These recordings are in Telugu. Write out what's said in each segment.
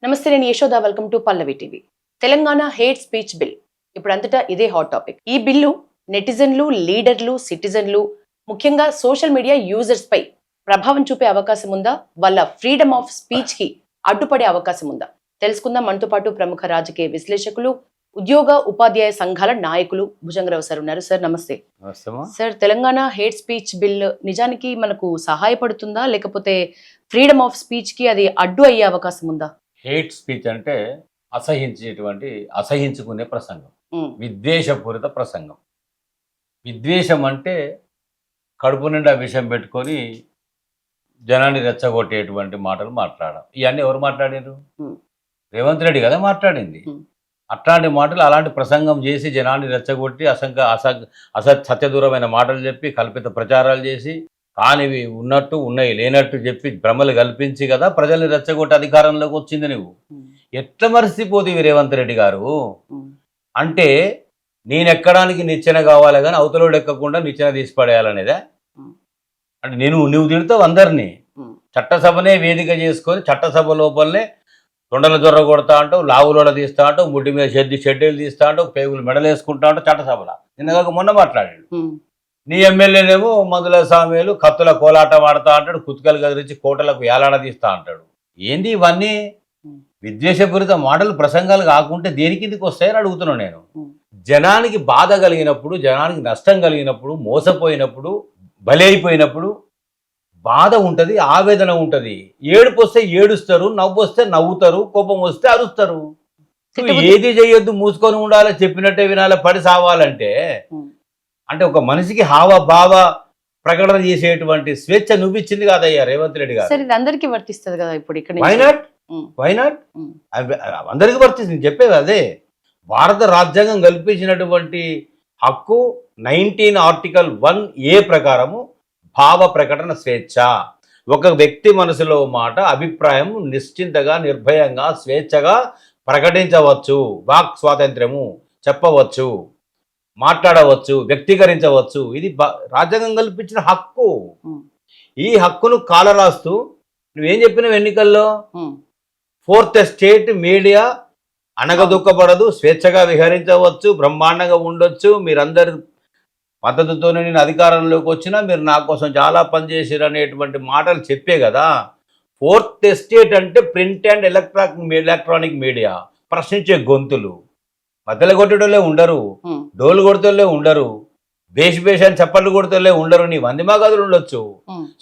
నమస్తే, నేను Yashoda. Welcome to Pallavi TV. Telangana hate speech bill ఇప్పుడు అంతటా ఇదే హాట్ టాపిక్. ఈ బిల్లు నెటిజన్లు, లీడర్లు, సిటిజన్లు, ముఖ్యంగా సోషల్ మీడియా యూజర్స్ పై ప్రభావం చూపే అవకాశం ఉందా? వాళ్ళ ఫ్రీడమ్ ఆఫ్ స్పీచ్ కి అడ్డుపడే అవకాశం ఉందా? తెలుసుకుందాం. మనతో పాటు ప్రముఖ రాజకీయ విశ్లేషకులు, ఉద్యోగ ఉపాధ్యాయ సంఘాల నాయకులు భుజంగరావు సార్ ఉన్నారు. సార్ నమస్తే. Sir, Telangana hate speech bill నిజానికి మనకు సహాయపడుతుందా, లేకపోతే ఫ్రీడమ్ ఆఫ్ స్పీచ్ కి అది అడ్డు అయ్యే అవకాశం ఉందా? హేట్ స్పీచ్ అంటే అసహించుకునే ప్రసంగం, విద్వేషపూరిత ప్రసంగం. విద్వేషం అంటే కడుపు నిండా విషం పెట్టుకొని జనాన్ని రెచ్చగొట్టేటువంటి మాటలు మాట్లాడడం. ఇవన్నీ ఎవరు మాట్లాడారు? రేవంత్ రెడ్డి కదా మాట్లాడింది. అట్లాంటి మాటలు, అలాంటి ప్రసంగం చేసి జనాన్ని రెచ్చగొట్టి సత్యదూరమైన మాటలు చెప్పి కల్పిత ప్రచారాలు చేసి కానివి ఉన్నట్టు ఉన్నాయి లేనట్టు చెప్పి భ్రమలు కల్పించి కదా ప్రజల్ని రెచ్చగొట్టి అధికారంలోకి వచ్చింది. నువ్వు ఎట్లా మరిసిపోతీవి రేవంత్ రెడ్డి గారు? అంటే నేను ఎక్కడానికి నిచ్చెన కావాలి కానీ అవతలోడు ఎక్కకుండా నిచ్చెన తీసి పడేయాలనేదే. అంటే నువ్వు తిడతావు అందరినీ. చట్టసభనే వేదిక చేసుకొని చట్టసభ లోపలనే తొండల జొర్ర కొడతా అంటావు, లావులోడ తీస్తా అంటావు, ముడ్డి మీద షెడ్యూలు తీస్తా అంటావు, పేగులు మెడలేసుకుంటా అంటావు చట్టసభలో. నిన్నగాక మొన్న మాట్లాడాడు. నీ ఎమ్మెల్యేనేమో మందుల సామేలు కత్తుల కోలాట వాడతా అంటాడు, కుతుకలు గదిరించి కోటలకు ఏలాడ తీస్తా అంటాడు. ఏంది ఇవన్నీ? విద్వేషపూరిత మాటలు ప్రసంగాలు కాకుంటే దేనికి కిందికి వస్తాయని అడుగుతున్నాను నేను. జనానికి బాధ కలిగినప్పుడు, జనానికి నష్టం కలిగినప్పుడు, మోసపోయినప్పుడు, బలైపోయినప్పుడు బాధ ఉంటుంది, ఆవేదన ఉంటుంది. ఏడుపు వస్తే ఏడుస్తారు, నవ్వు వస్తే నవ్వుతారు, కోపం వస్తే అరుస్తారు. ఏది చేయొద్దు, మూసుకొని ఉండాలి, చెప్పినట్టే వినాలి, పడి సావాలంటే అంటే ఒక మనిషికి హావభావ ప్రకటన చేసేటువంటి స్వేచ్ఛ నువ్విచ్చింది కాదయ్యా రేవంత్ రెడ్డి గారు. ఇది అందరికీ వర్తిస్తుంది కదా ఇప్పుడు ఇక్కడ. వైనాట్ అందరికీ వర్తిస్తుంది. చెప్పేది అదే. భారత రాజ్యాంగం కల్పించినటువంటి హక్కు 19 ఆర్టికల్ 1A ప్రకారము భావ ప్రకటన స్వేచ్ఛ. ఒక వ్యక్తి మనసులో మాట, అభిప్రాయం నిశ్చింతగా, నిర్భయంగా, స్వేచ్ఛగా ప్రకటించవచ్చు. వాక్ స్వాతంత్ర్యము, చెప్పవచ్చు, మాట్లాడవచ్చు, వ్యక్తీకరించవచ్చు. ఇది రాజ్యాంగం కల్పించిన హక్కు. ఈ హక్కును కాలరాస్తూ నువ్వేం చెప్పినావు ఎన్నికల్లో? ఫోర్త్ ఎస్టేట్ మీడియా అనగదొక్కబడదు, స్వేచ్ఛగా విహరించవచ్చు, బ్రహ్మాండంగా ఉండొచ్చు, మీరందరి మద్దతుతోనే నేను అధికారంలోకి వచ్చినా మీరు నా కోసం చాలా పనిచేసారు అనేటువంటి మాటలు చెప్పే కదా. ఫోర్త్ ఎస్టేట్ అంటే ప్రింట్ అండ్ ఎలక్ట్రానిక్ మీడియా. ప్రశ్నించే గొంతులు, మధ్యలో కొట్టేటోళ్ళే ఉండరు, డోలు కొడుతోళ్ళే ఉండరు, అని చప్పట్లు కొడుతోళ్ళే ఉండరు. నీ వందిమాగదులు ఉండొచ్చు,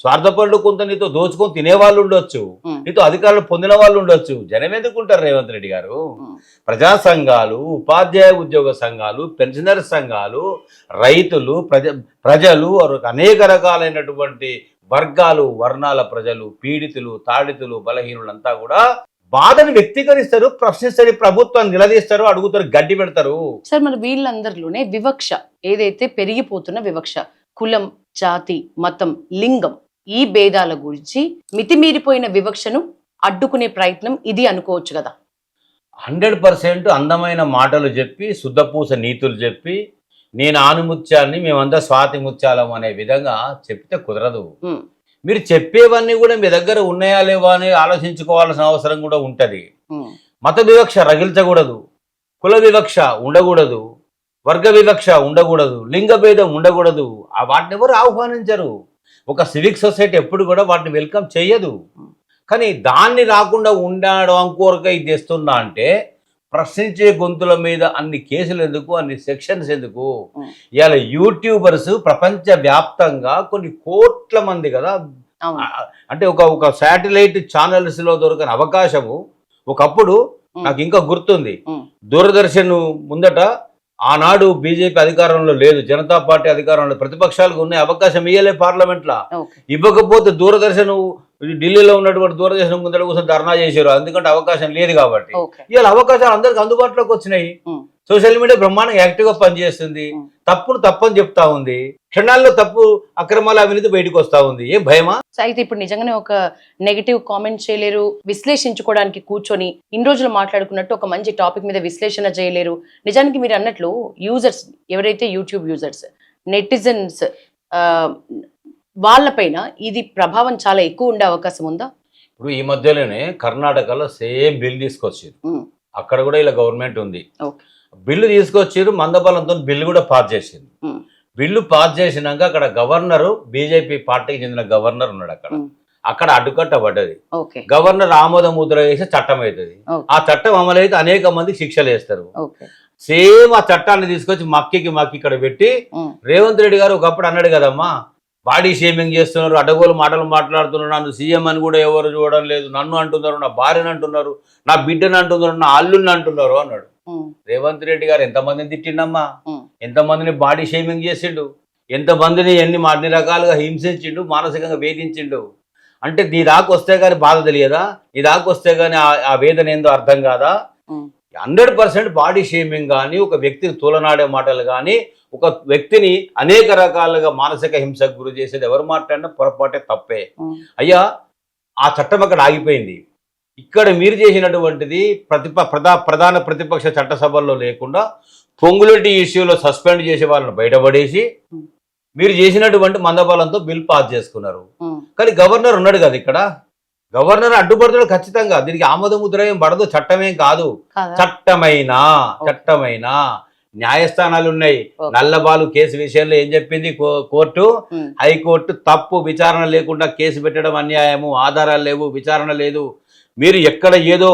స్వార్థపరులు కొంత నీతో దోచుకొని తినేవాళ్ళు ఉండొచ్చు, నీతో అధికారులు పొందిన వాళ్ళు ఉండొచ్చు. జనం ఎందుకుంటారు రేవంత్ రెడ్డి గారు? ప్రజా సంఘాలు, ఉపాధ్యాయ ఉద్యోగ సంఘాలు, పెన్షనర్ సంఘాలు, రైతులు, ప్రజలు, అనేక రకాలైనటువంటి వర్గాలు, వర్ణాల ప్రజలు, పీడితులు, తాడితులు, బలహీనులంతా కూడా బాధను వ్యక్తీకరిస్తారు, ప్రశ్నిస్తారు, ప్రభుత్వాన్ని నిలదీస్తారు, అడుగుతారు, గడ్డి పెడతారు. సార్, మరి వీళ్ళందరిలోనే వివక్ష ఏదైతే పెరిగిపోతున్న వివక్ష, కులం, జాతి, మతం, లింగం, ఈ భేదాల గురించి మితిమీరిపోయిన వివక్షను అడ్డుకునే ప్రయత్నం ఇది అనుకోవచ్చు కదా. 100% అందమైన మాటలు చెప్పి, శుద్ధపూస నీతులు చెప్పి, నేను ఆనుముత్యాన్ని, మేమంతా స్వాతి ముత్యాలం అనే విధంగా చెప్తే కుదరదు. మీరు చెప్పేవన్నీ కూడా మీ దగ్గర ఉన్నాయా లేవా అని ఆలోచించుకోవాల్సిన అవసరం కూడా ఉంటుంది. మత వివక్ష రగిల్చకూడదు, కుల వివక్ష ఉండకూడదు, వర్గ వివక్ష ఉండకూడదు, లింగ భేదం ఉండకూడదు. వాటిని ఎవరు ఆహ్వానించరు. ఒక సివిక్ సొసైటీ ఎప్పుడు కూడా వాటిని వెల్కమ్ చేయదు. కానీ దాన్ని రాకుండా ఉండడం కోరిక ఇది తెస్తున్నా అంటే ప్రశ్నించే గొంతుల మీద అన్ని కేసులు ఎందుకు, అన్ని సెక్షన్స్ ఎందుకు? ఇవాళ యూట్యూబర్స్ ప్రపంచవ్యాప్తంగా కొన్ని కోట్ల మంది కదా. అంటే ఒక శాటిలైట్ ఛానల్స్ లో దొరకని అవకాశము ఒకప్పుడు నాకు ఇంకా గుర్తుంది. దూరదర్శన్ ముందట ఆనాడు బీజేపీ అధికారంలో లేదు, జనతా పార్టీ అధికారంలో, ప్రతిపక్షాలకు ఉన్న అవకాశం ఇయ్యలే పార్లమెంట్లో. ఇవ్వకపోతే దూరదర్శన్ ఢిల్లీలో ఉన్నటువంటి దూరదర్శన్ ముందర కోసం ధర్నా చేశారు, ఎందుకంటే అవకాశం లేదు కాబట్టి. ఇవాళ అవకాశాలు అందరికి అందుబాటులోకి వచ్చినాయి. సోషల్ మీడియా బ్రహ్మాండంగా యాక్టివ్ గా పనిచేస్తుంది. తప్పును తప్పని చెప్తా ఉంది, క్షణాల్లో తప్పు అక్రమాల అవినీతి బయటకు వస్తా ఉంది. ఏం భయమా? అయితే ఇప్పుడు నిజంగానే ఒక నెగటివ్ కామెంట్ చేయలేరు, విశ్లేషించుకోవడానికి కూర్చొని ఇన్ని రోజులు మాట్లాడుకున్నట్టు ఒక మంచి టాపిక్ మీద విశ్లేషణ చేయలేరు. నిజానికి మీరు అన్నట్లు యూజర్స్ ఎవరైతే యూట్యూబ్ యూజర్స్, నెటిజన్స్, వాళ్ళపైన ఇది ప్రభావం చాలా ఎక్కువ ఉండే అవకాశం ఉందా? ఇప్పుడు ఈ మధ్యలోనే కర్ణాటకలో సేమ్ బిల్ తీసుకొచ్చారు. అక్కడ కూడా ఇలా గవర్నమెంట్ ఉంది. ఓకే. బిల్లు తీసుకొచ్చారు, మందబలంతో బిల్లు కూడా పాస్ చేసింది. బిల్లు పాస్ చేసినాక అక్కడ గవర్నరు బీజేపీ పార్టీకి చెందిన గవర్నర్ ఉన్నాడు. అక్కడ అడ్డుకట్ట పడ్డది. ఓకే. గవర్నర్ ఆమోద ముద్ర వేసి చట్టం అవుతుంది. ఆ చట్టం అమలైతే అనేక మంది శిక్షలు వేస్తారు. ఓకే. సేమ్ ఆ చట్టాన్ని తీసుకొచ్చి మక్కి ఇక్కడ పెట్టి రేవంత్ రెడ్డి గారు ఒకప్పుడు అన్నాడు కదమ్మా, బాడీ షేమింగ్ చేస్తున్నారు, అడ్డగోలు మాటలు మాట్లాడుతున్నారు, నన్ను సీఎం అని కూడా ఎవరు చూడడం లేదు, నన్ను అంటున్నారు, నా భార్యను అంటున్నారు, నా బిడ్డను అంటున్నారు, నా అల్లుని అంటున్నారు అన్నాడు. రేవంత్ రెడ్డి గారు ఎంతమందిని తిట్టిండమ్మా, ఎంతమందిని బాడీ షేమింగ్ చేసిండు, ఎంతమందిని అన్ని రకాలుగా హింసించిండు, మానసికంగా వేధించిండు. అంటే నీ దాకా వస్తే కానీ బాధ తెలియదా, నీ దాకా వస్తే కానీ ఆ వేదన ఏందో అర్థం కాదా? 100% బాడీ షేమింగ్ కానీ, ఒక వ్యక్తిని తూలనాడే మాటలు కానీ, ఒక వ్యక్తిని అనేక రకాలుగా మానసిక హింసకు గురి చేసేది ఎవరు మాట్లాడినా పొరపాటే, తప్పే. అయ్యా, ఆ చట్టం అక్కడ ఆగిపోయింది. ఇక్కడ మీరు చేసినటువంటిది ప్రధాన ప్రతిపక్ష చట్టసభల్లో లేకుండా పొంగులేటి ఇష్యూలో సస్పెండ్ చేసే వాళ్ళని బయటపడేసి మీరు చేసినటువంటి మందబలంతో బిల్ పాస్ చేసుకున్నారు. కానీ గవర్నర్ ఉన్నాడు కదా, ఇక్కడ గవర్నర్ అడ్డుపడుతున్నాడు ఖచ్చితంగా. దీనికి ఆమోద ముద్ర ఏం పడదు, చట్టమేం కాదు. చట్టమైన న్యాయస్థానాలు ఉన్నాయి. నల్లబాలు కేసు విషయంలో ఏం చెప్పింది కోర్టు? హైకోర్టు తప్పు, విచారణ లేకుండా కేసు పెట్టడం అన్యాయము, ఆధారాలు లేవు, విచారణ లేదు. మీరు ఎక్కడ ఏదో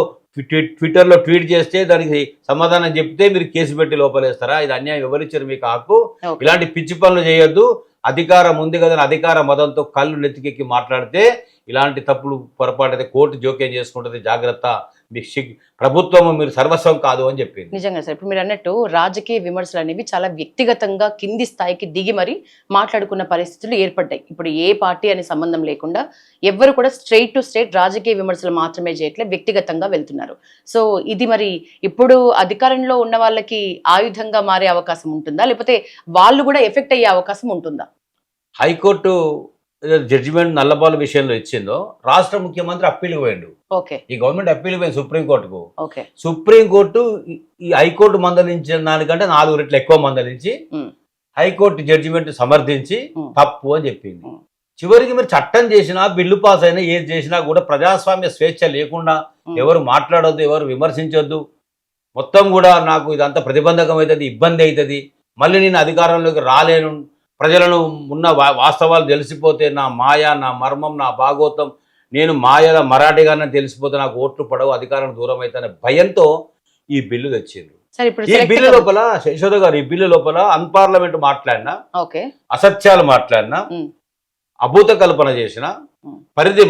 ట్విట్టర్లో ట్వీట్ చేస్తే దానికి సమాధానం చెప్తే మీరు కేసు పెట్టి లోపలేస్తారా? ఇది అన్యాయం. ఎవరిచ్చారు మీకు హక్కు? ఇలాంటి పిచ్చి పనులు చేయొద్దు. అధికారం ఉంది కదా, అధికార మదంతో కళ్ళు నెత్తికెక్కి మాట్లాడితే ఇలాంటి తప్పులు పొరపాటు అయితే కోర్టు జోక్యం చేసుకుంటుంది. జాగ్రత్త, మీ ప్రభుత్వం మీరు సర్వస్వం కాదు అని చెప్పింది. నిజంగా సార్, ఇప్పుడు మీరు అన్నట్టు రాజకీయ విమర్శలు అనేవి చాలా వ్యక్తిగతంగా కింది స్థాయికి దిగి మరి మాట్లాడుకున్న పరిస్థితులు ఏర్పడ్డాయి. ఇప్పుడు ఏ పార్టీ అనే సంబంధం లేకుండా ఎవ్వరు కూడా స్ట్రైట్ టు స్ట్రైట్ రాజకీయ విమర్శలు మాత్రమే చేయట్లేదు, వ్యక్తిగతంగా వెళ్తున్నారు. సో ఇది మరి ఇప్పుడు అధికారంలో ఉన్న వాళ్ళకి ఆయుధంగా మారే అవకాశం ఉంటుందా, లేకపోతే వాళ్ళు కూడా ఎఫెక్ట్ అయ్యే అవకాశం ఉంటుందా? హైకోర్టు జడ్జిమెంట్ నల్లబాలు విషయంలో ఇచ్చిందో రాష్ట్ర ముఖ్యమంత్రి అప్పీల్కి పోయిండు. ఓకే. ఈ గవర్నమెంట్ అప్పీల్కి పోయింది సుప్రీంకోర్టుకు. ఓకే. సుప్రీంకోర్టు ఈ హైకోర్టు మందలించిన దానికంటే 4 రెట్లు ఎక్కువ మందలించి హైకోర్టు జడ్జిమెంట్ సమర్థించి తప్పు అని చెప్పింది. చివరికి మీరు చట్టం చేసినా, బిల్లు పాస్ అయినా, ఏది చేసినా కూడా ప్రజాస్వామ్య స్వేచ్ఛ లేకుండా ఎవరు మాట్లాడొద్దు, ఎవరు విమర్శించొద్దు, మొత్తం కూడా నాకు ఇదంతా ప్రతిబంధకం అవుతుంది, ఇబ్బంది అవుతుంది, మళ్ళీ నేను అధికారంలోకి రాలేను, ప్రజలను ఉన్న వాస్తవాలు తెలిసిపోతే నా మాయ, నా మర్మం, నా భాగోతం, నేను మాయల మరాఠీగానే తెలిసిపోతే నాకు ఓట్లు పడవు, అధికారం దూరం అవుతానే భయంతో ఈ బిల్లు తెచ్చిండ్రు. ఈ బిల్లు లోపల యశోద గారు, ఈ బిల్లు లోపల అన్పార్లమెంట్ మాట్లాడినా, అసత్యాలు మాట్లాడినా, అభూత కల్పన చేసిన, పరిధి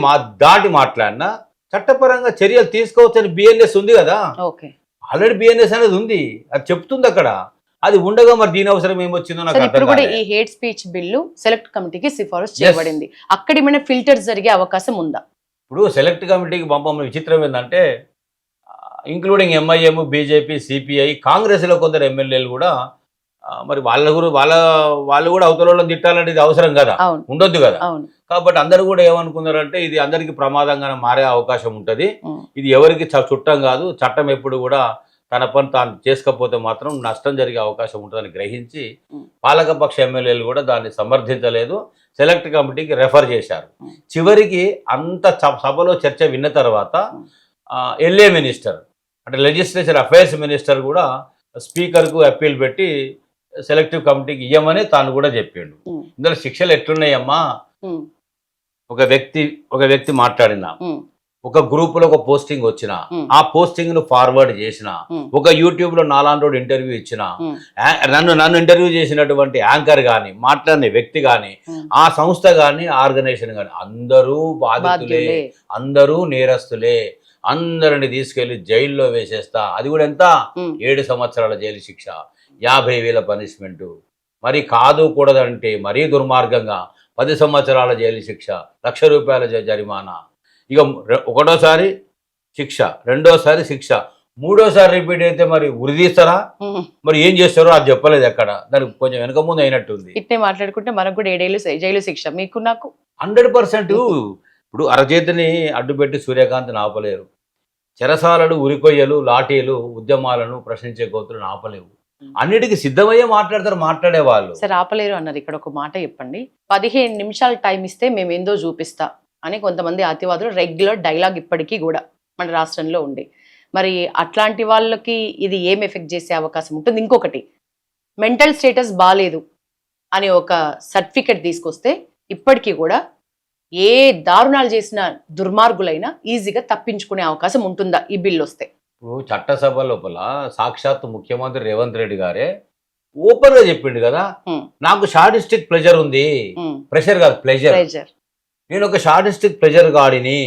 దాటి మాట్లాడినా చట్టపరంగా చర్యలు తీసుకోవచ్చని బిఎన్ఎస్ ఉంది కదా. ఆల్రెడీ బిఎన్ఎస్ అనేది ఉంది, అది చెప్తుంది అక్కడ. అది ఉండగా మరి దీని అవసరం ఏమొచ్చిందో నాకు ఇప్పుడు కూడా ఈ హేట్ స్పీచ్ బిల్లు సెలెక్ట్ కమిటీకి సిఫారసు చేయబడింది. అక్కడ ఏమైనా ఫిల్టర్ జరిగే అవకాశం ఉందా? ఇప్పుడు సెలెక్ట్ కమిటీకి పంపడం విచిత్రం ఏంటంటే, ఇంక్లూడింగ్ ఎంఐఎం, బీజేపీ, సిపిఐ, కాంగ్రెస్లో కొందరు ఎమ్మెల్యేలు కూడా మరి వాళ్ళు కూడా అవతల తిట్టాలంటే ఇది అవసరం కదా, ఉండొద్దు కదా. కాబట్టి అందరూ కూడా ఏమనుకున్నారంటే ఇది అందరికీ ప్రమాదంగా మారే అవకాశం ఉంటుంది, ఇది ఎవరికి చుట్టం కాదు, చట్టం ఎప్పుడు కూడా తన పని తాను చేసుకోకపోతే మాత్రం నష్టం జరిగే అవకాశం ఉంటుందని గ్రహించి పాలకపక్ష ఎమ్మెల్యేలు కూడా దాన్ని సమర్థించలేదు, సెలెక్ట్ కమిటీకి రెఫర్ చేశారు. చివరికి అంత సభలో చర్చ విన్న తర్వాత ఎల్ఏ మినిస్టర్ అంటే లెజిస్లేచర్ అఫైర్స్ మినిస్టర్ కూడా స్పీకర్కు అప్పీల్ పెట్టి సెలెక్టివ్ కమిటీకి ఇవ్వమని తాను కూడా చెప్పిండు. ఇందులో శిక్షలు ఎట్లున్నాయమ్మా? ఒక వ్యక్తి మాట్లాడినా, ఒక గ్రూప్ లో ఒక పోస్టింగ్ వచ్చిన, ఆ పోస్టింగ్ ను ఫార్వర్డ్ చేసిన, ఒక యూట్యూబ్ లో నాలాంటి ఇంటర్వ్యూ ఇచ్చిన, నన్ను ఇంటర్వ్యూ చేసినటువంటి యాంకర్ గాని, మాట్లాడిన వ్యక్తి గాని, ఆ సంస్థ గాని, ఆర్గనైజేషన్ గాని అందరూ బాధితులే, అందరూ నేరస్తులే, అందరిని తీసుకెళ్లి జైల్లో వేసేస్తా. అది కూడా ఎంత? 7 సంవత్సరాల జైలు శిక్ష, 50,000 పనిష్మెంట్. మరి కాదు కూడదంటే మరీ దుర్మార్గంగా 10 సంవత్సరాల జైలు శిక్ష, ₹1,00,000 జరిమానా. ఇక ఒకటోసారి శిక్ష, రెండోసారి శిక్ష, మూడోసారి రిపీట్ అయితే మరి ఉరిదీస్తారా? మరి ఏం చేస్తారో అది చెప్పలేదు ఎక్కడ. దానికి కొంచెం వెనక ముందు అయినట్టుంది. ఇట్టే మాట్లాడుకుంటే మనకు కూడా 7 ఏళ్ళు జైలు శిక్ష, మీకు నాకు 100%. ఇప్పుడు అరచేతిని అడ్డుపెట్టి సూర్యకాంత్ని ఆపలేరు, చెరసాలలు, ఉరికొయ్యలు, లాఠీలు, ఉద్యమాలను ప్రశ్నించే గోతులను ఆపలేవు. అన్నిటికీ సిద్ధమయ్యే మాట్లాడేవాళ్ళు. సరే, ఆపలేరు అన్నారు. ఇక్కడ ఒక మాట చెప్పండి, 15 నిమిషాలు టైం ఇస్తే మేము ఏందో చూపిస్తా, అని కొంతమంది అతివాదులు రెగ్యులర్ డైలాగ్ ఇప్పటికీ కూడా మన రాష్ట్రంలో ఉంది. మరి అట్లాంటి వాళ్ళకి ఇది ఏం ఎఫెక్ట్ చేసే అవకాశం ఉంటుంది? ఇంకొకటి, మెంటల్ స్టేటస్ బాగాలేదు అని ఒక సర్టిఫికెట్ తీసుకొస్తే ఇప్పటికీ కూడా ఏ దారుణాలు చేసిన దుర్మార్గులైనా ఈజీగా తప్పించుకునే అవకాశం ఉంటుందా ఈ బిల్ వస్తే? ఇప్పుడు చట్టసభ లోపల సాక్షాత్ ముఖ్యమంత్రి రేవంత్ రెడ్డి గారే ఓపెన్ గా చెప్పిండు కదా, నాకు షాడిస్టిక్ ప్రెజర్ ఉంది. ప్రెషర్ కాదు, ప్లెజర్. నేను ఒక షాడిస్టిక్ ప్రెజర్ గాడిని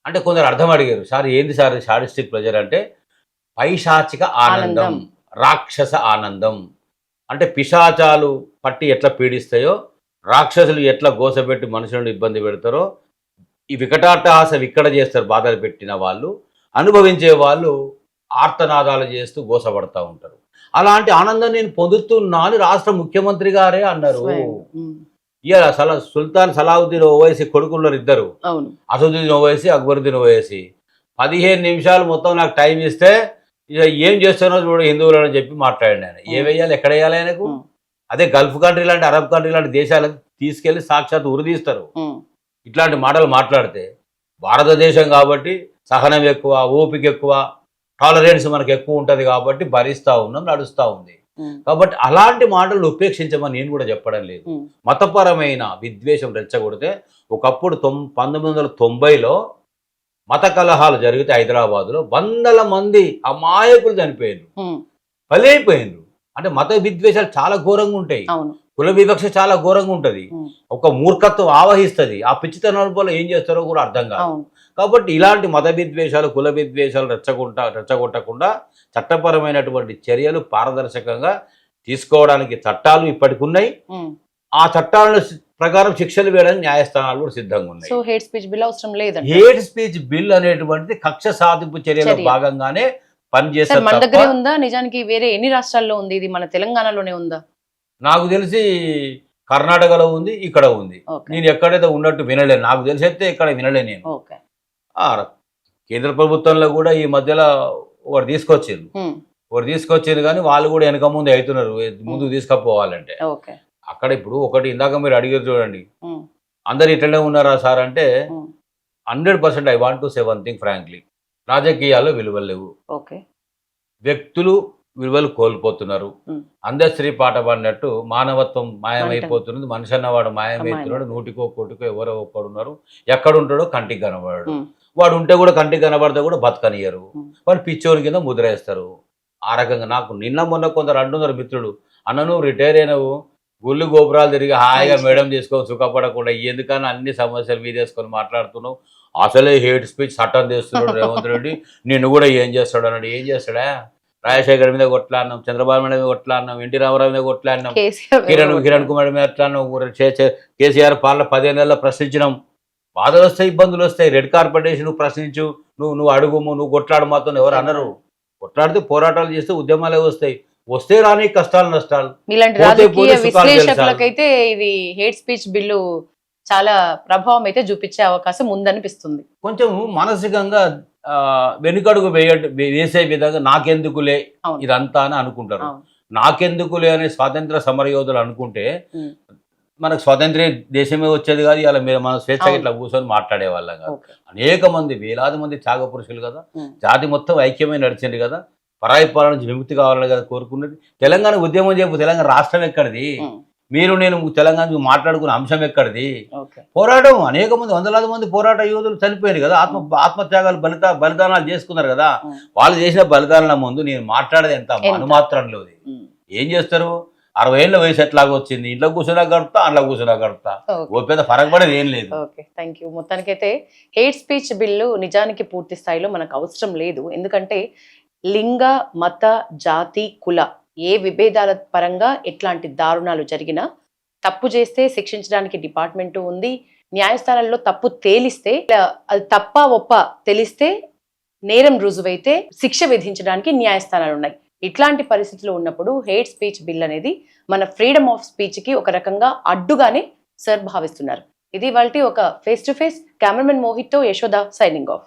అంటే కొందరు అర్థం అడిగారు, సార్ ఏంది సార్ షాడిస్టిక్ ప్రెజర్ అంటే? పైశాచిక ఆనందం, రాక్షస ఆనందం. అంటే పిశాచాలు పట్టి ఎట్లా పీడిస్తాయో, రాక్షసులు ఎట్లా గోసపెట్టి మనుషులను ఇబ్బంది పెడతారో, ఈ వికటాట్టహాసం ఇక్కడ చేస్తారు బాధలు పెట్టిన వాళ్ళు, అనుభవించే వాళ్ళు ఆర్తనాదాలు చేస్తూ గోసపడతా ఉంటారు. అలాంటి ఆనందం నేను పొందుతున్నా అని రాష్ట్ర ముఖ్యమంత్రి గారే అన్నారు. ఇవాళ సుల్తాన్ సలావుద్దీన్ ఓవైసీ కొడుకున్నారు ఇద్దరు, అసదుద్దీన్ ఓవైసీ, అక్బరుద్దీన్ ఓవైసీ. 15 నిమిషాలు మొత్తం నాకు టైం ఇస్తే ఇక ఏం చేస్తున్నారో చూడ హిందువులు అని చెప్పి మాట్లాడండి. ఆయన ఏ వేయాలి, ఎక్కడ వేయాలి ఆయనకు? అదే గల్ఫ్ కంట్రీ లాంటి, అరబ్ కంట్రీ లాంటి దేశాలకు తీసుకెళ్లి సాక్షాత్ ఉరిదీస్తారు ఇట్లాంటి మాటలు మాట్లాడితే. భారతదేశం కాబట్టి సహనం ఎక్కువ, ఓపిక ఎక్కువ, టాలరెన్స్ మనకు ఎక్కువ ఉంటుంది కాబట్టి భరిస్తూ ఉన్నాం, నడుస్తూ ఉంది. కాబట్టి అలాంటి మాటలు ఉపేక్షించమని నేను కూడా చెప్పడం లేదు. మతపరమైన విద్వేషం రెచ్చగొడితే ఒకప్పుడు 1990లో మత కలహాలు జరిగితే హైదరాబాద్లో వందల మంది అమాయకులు చనిపోయారు, బలైపోయినారు. అంటే మత విద్వేషాలు చాలా ఘోరంగా ఉంటాయి, కుల వివక్ష చాలా ఘోరంగా ఉంటుంది, ఒక మూర్ఖత్వం ఆవహిస్తుంది. ఆ పిచ్చితనం వల్ల ఏం చేస్తారో కూడా అర్థం కాదు. కాబట్టి ఇలాంటి మత విద్వేషాలు, కుల విద్వేషాలు రెచ్చగొట్టకుండా చట్టపరమైనటువంటి చర్యలు పారదర్శకంగా తీసుకోవడానికి చట్టాలు ఇప్పటికి ఉన్నాయి. ఆ చట్టాలను ప్రకారం శిక్షలు వేయడానికి న్యాయస్థానాలు కూడా సిద్ధంగా ఉన్నాయి. సో హేట్ స్పీచ్ బిల్ అవసరం లేదు. హేట్ స్పీచ్ బిల్ అనేటువంటిది కక్ష సాధింపు చర్యలో భాగంగానే పనిచేస్తారు. మన దగ్గరే ఉందా? నిజానికి వేరే ఎన్ని రాష్ట్రాల్లో ఉంది? ఇది మన తెలంగాణలోనే ఉందా? నాకు తెలిసి కర్ణాటకలో ఉంది, ఇక్కడ ఉంది. నేను ఎక్కడైతే ఉన్నట్టు వినలేను, నాకు తెలిసి అయితే ఇక్కడ వినలే నేను. కేంద్ర ప్రభుత్వంలో కూడా ఈ మధ్యలో ఒకటి తీసుకొచ్చింది కానీ వాళ్ళు కూడా వెనక ముందు అవుతున్నారు ముందుకు తీసుకపోవాలంటే. అక్కడ ఇప్పుడు ఒకటి ఇందాక మీరు అడిగారు చూడండి, అందరు ఇట్లనే ఉన్నారా సార్ అంటే 100% I want to say one thing frankly, రాజకీయాల్లో విలువలు లేవు, వ్యక్తులు విలువలు కోల్పోతున్నారు. అందశ్రీ పాట పాడినట్టు మానవత్వం మాయమైపోతున్నది, మనిషి అన్నవాడు మాయమైతున్నాడు, నూటికో కోటికో ఎవరో ఒకడున్నారు, ఎక్కడుంటాడో కంటికి కనబడాడు. వాడు ఉంటే కూడా కంటికి కనబడితే కూడా బతకనియరు, వాడు పిచ్చోని కింద ముద్రేస్తారు. ఆ రకంగా నాకు నిన్న మొన్న కొందరు అంటున్నారు మిత్రుడు, అన్న నువ్వు రిటైర్ అయినవు, గుళ్ళు గోపురాలు తిరిగి హాయిగా మేడం చేసుకొని సుఖపడకుండా ఎందుకన్నా అన్ని సమస్యలు మీద వేసుకొని మాట్లాడుతున్నావు, అసలే హేట్ స్పీచ్ చట్టం చేస్తున్నాడు రేవంత్ రెడ్డి, నిన్ను కూడా ఏం చేస్తాడు అన్నాడు. ఏం చేస్తాడా? రాజశేఖర్ మీద కొట్లాడినాం, చంద్రబాబు నాయుడు మీద కొట్లాడినాం, ఎన్టీ రామారావు మీద కొట్లాడినాం, కిరణ్ కుమార్ మీద కొట్లాడినాం, కేసీఆర్ పాలన 15 నెలల్లో ప్రశ్నించినాం. బాధలు వస్తాయి, ఇబ్బందులు వస్తాయి, రెడ్ కార్పెటేషన్ నువ్వు ప్రశ్నించు, నువ్వు అడుగుము, నువ్వు కొట్లాడు మాత్రం ఎవరు అన్నారు? కొట్లాడితే పోరాటాలు చేస్తే ఉద్యమాలే వస్తాయి, వస్తే రాని కష్టాలు నష్టాలు. ఇలాంటి రాజకీయ విశ్లేషకులకైతే ఇది హేట్ స్పీచ్ బిల్లు చాలా ప్రభావం అయితే చూపించే అవకాశం ఉందనిపిస్తుంది. కొంచెం మానసికంగా వెనుకడుగు వేసే విధంగా నాకెందుకులే ఇదంతా అని అనుకుంటారు. నాకెందుకులే అనే స్వాతంత్ర సమరయోధులు అనుకుంటే మనకు స్వాతంత్ర్య దేశమే వచ్చేది కాదు, ఇలా మీరు మన స్వేచ్ఛగా ఇట్లా కూర్చొని మాట్లాడే వాళ్ళం కాదు. అనేక మంది, వేలాది మంది త్యాగ పురుషులు కదా, జాతి మొత్తం ఐక్యమై నడిచింది కదా, పరాయి పాలన నుంచి విముక్తి కావాలని కదా కోరుకున్నది. తెలంగాణ ఉద్యమం చెప్పు, తెలంగాణ రాష్ట్రం ఎక్కడిది? మీరు నేను తెలంగాణ మాట్లాడుకున్న అంశం ఎక్కడిది? పోరాటం అనేక మంది, వందలాది మంది పోరాట యోధులు చనిపోయారు కదా, ఆత్మత్యాగాలు బలిదానాలు చేసుకున్నారు కదా. వాళ్ళు చేసిన బలిదానాల ముందు నేను మాట్లాడేది ఎంత అనుమాత్రంలో. ఏం చేస్తారు? 60 ఏళ్ళ వయసు ఎట్లాగ వచ్చింది, ఇంట్లో కూర్చున్నా గడుపుతా, అందులో కూర్చున్నా గడుపుతా, ఓ పెద్ద ఫరక్ పడేది ఏం లేదు. Okay, thank you. మొత్తానికైతే హేట్ స్పీచ్ బిల్లు నిజానికి పూర్తి స్థాయిలో మనకు అవసరం లేదు. ఎందుకంటే లింగ, మత, జాతి, కుల ఏ విభేదాల పరంగా ఎట్లాంటి దారుణాలు జరిగినా తప్పు చేస్తే శిక్షించడానికి డిపార్ట్మెంటు ఉంది. న్యాయస్థానాల్లో తప్పు తేలిస్తే, అది తప్ప ఒప్ప తెలిస్తే, నేరం రుజువైతే శిక్ష విధించడానికి న్యాయస్థానాలు ఉన్నాయి. ఇట్లాంటి పరిస్థితులు ఉన్నప్పుడు హేట్ స్పీచ్ బిల్ అనేది మన ఫ్రీడమ్ ఆఫ్ స్పీచ్కి ఒక రకంగా అడ్డుగానే సార్ భావిస్తున్నారు. ఇది వాళ్ళ ఒక ఫేస్ టు ఫేస్. కెమెరామెన్ మోహిత్తో యశోద సైనింగ్ ఆఫ్.